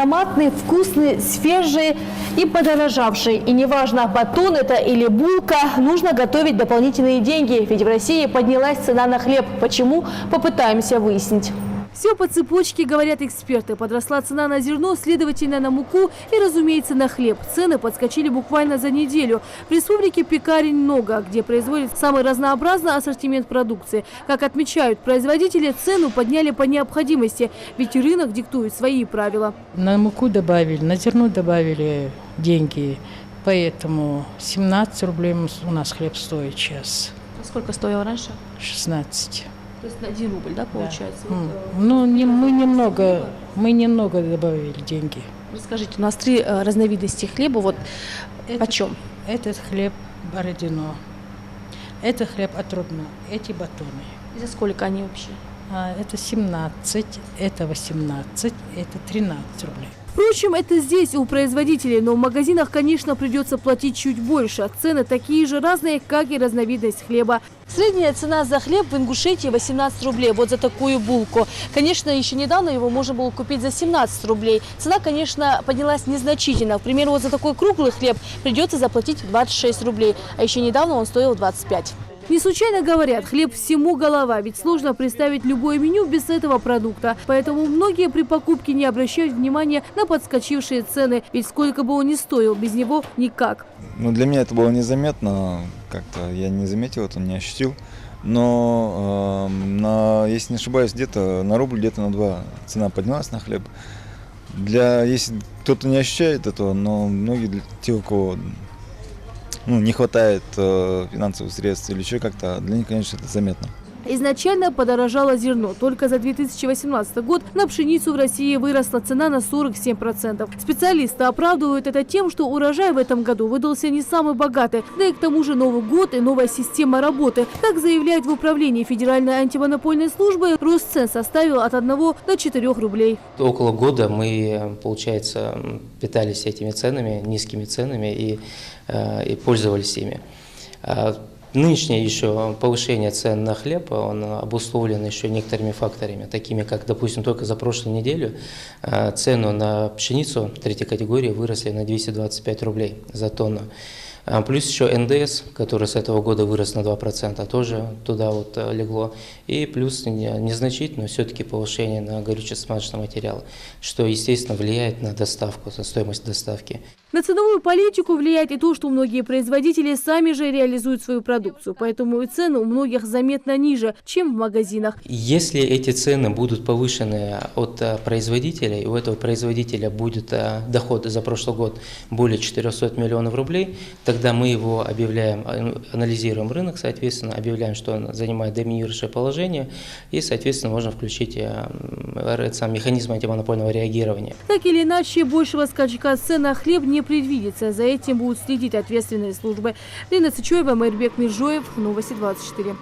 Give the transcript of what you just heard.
ароматный, вкусный, свежий и подорожавший. И неважно, батон это или булка, нужно готовить дополнительные деньги, ведь в России поднялась цена на хлеб. Почему? Попытаемся выяснить. Все по цепочке, говорят эксперты. Подросла цена на зерно, следовательно, на муку и, разумеется, на хлеб. Цены подскочили буквально за неделю. В республике пекарень много, где производят самый разнообразный ассортимент продукции. Как отмечают производители, цену подняли по необходимости, ведь рынок диктует свои правила. На муку добавили, на зерно добавили деньги, поэтому 17 рублей у нас хлеб стоит сейчас. А сколько стоил раньше? 16. То есть на 1 рубль, да, получается? Да. Ну, мы немного добавили деньги. Расскажите, у нас 3 разновидности хлеба. Вот почем? Этот хлеб Бородино, это хлеб отрубной, эти батоны. И за сколько они вообще? Это 17, это 18, это 13 рублей. Впрочем, это здесь у производителей, но в магазинах, конечно, придется платить чуть больше. Цены такие же разные, как и разновидность хлеба. Средняя цена за хлеб в Ингушетии 18 рублей, вот за такую булку. Конечно, еще недавно его можно было купить за 17 рублей. Цена, конечно, поднялась незначительно. К примеру, вот за такой круглый хлеб придется заплатить 26 рублей, а еще недавно он стоил 25. Не случайно говорят, хлеб всему голова, ведь сложно представить любое меню без этого продукта. Поэтому многие при покупке не обращают внимания на подскочившие цены, ведь сколько бы он ни стоил, без него никак. Ну, для меня это было незаметно, как-то я не заметил это, не ощутил. Но, если не ошибаюсь, где-то на рубль, где-то на 2 цена поднялась на хлеб. Если кто-то не ощущает этого, но многие, те, у кого не хватает финансовых средств или еще как-то, для них, конечно, это заметно. Изначально подорожало зерно. Только за 2018 год на пшеницу в России выросла цена на 47%. Специалисты оправдывают это тем, что урожай в этом году выдался не самый богатый. Да и к тому же Новый год и новая система работы. Как заявляют в управлении Федеральной антимонопольной службы, рост цен составил от 1 до 4 рублей. Около года мы, получается, питались этими ценами, низкими ценами и пользовались ими. Нынешнее еще повышение цен на хлеб, он обусловлен еще некоторыми факторами, такими как, допустим, только за прошлую неделю цену на пшеницу 3-й категории выросли на 225 рублей за тонну. Плюс еще НДС, который с этого года вырос на 2%, тоже туда вот легло. И плюс незначительно все-таки повышение на горюче-смазочный материал, что, естественно, влияет на доставку, на стоимость доставки. На ценовую политику влияет и то, что многие производители сами же реализуют свою продукцию, поэтому и цены у многих заметно ниже, чем в магазинах. Если эти цены будут повышены от производителя, и у этого производителя будет доход за прошлый год более 400 миллионов рублей, тогда мы его объявляем, анализируем рынок, соответственно, объявляем, что он занимает доминирующее положение, и, соответственно, можно включить сам механизм антимонопольного реагирования. Так или иначе, большего скачка цен на хлеб не предвидится. За этим будут следить ответственные службы. Лена Цычоева, Майрбек Миржоев, Новости 24.